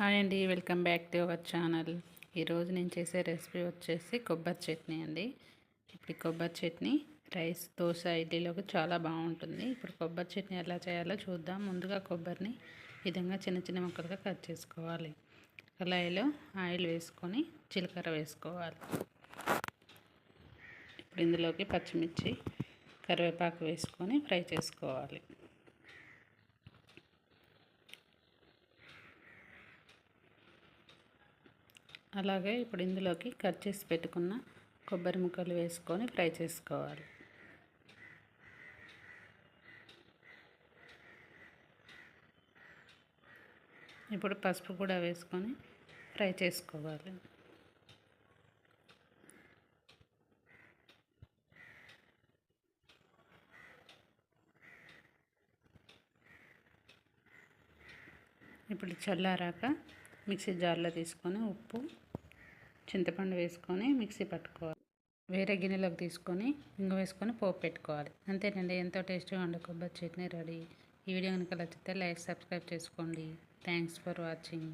Hi అండి, welcome back to our channel. ఈరోజు నేను చేసే రెసిపీ వచ్చేసి కొబ్బరి చట్నీ అండి. ఇప్పుడు కొబ్బరి చట్నీ రైస్, దోశ, ఇడ్లీలోకి చాలా బాగుంటుంది. ఇప్పుడు కొబ్బరి చట్నీ ఎలా చేయాలో చూద్దాం. ముందుగా కొబ్బరిని విధంగా చిన్న చిన్న ముక్కలుగా కట్ చేసుకోవాలి. కళాయిలో ఆయిల్ వేసుకొని జీలకర్ర వేసుకోవాలి. ఇప్పుడు ఇందులోకి పచ్చిమిర్చి, కరివేపాకు వేసుకొని ఫ్రై చేసుకోవాలి. అలాగే ఇప్పుడు ఇందులోకి కట్ చేసి పెట్టుకున్న కొబ్బరి ముక్కలు వేసుకొని ఫ్రై చేసుకోవాలి. ఇప్పుడు పసుపు కూడా వేసుకొని ఫ్రై చేసుకోవాలి. ఇప్పుడు చల్లారాక మిక్సీ జార్లో తీసుకొని ఉప్పు, చింతపండు వేసుకొని మిక్సీ పట్టుకోవాలి. వేరే గిన్నెలోకి తీసుకొని ఇంగు వేసుకొని పోపు పెట్టుకోవాలి. అంతేనండి, ఎంతో టేస్టీగా ఉండే కొబ్బరి చట్నీ రెడీ. ఈ వీడియో కనుక నచ్చితే లైక్, సబ్స్క్రైబ్ చేసుకోండి. Thanks for watching.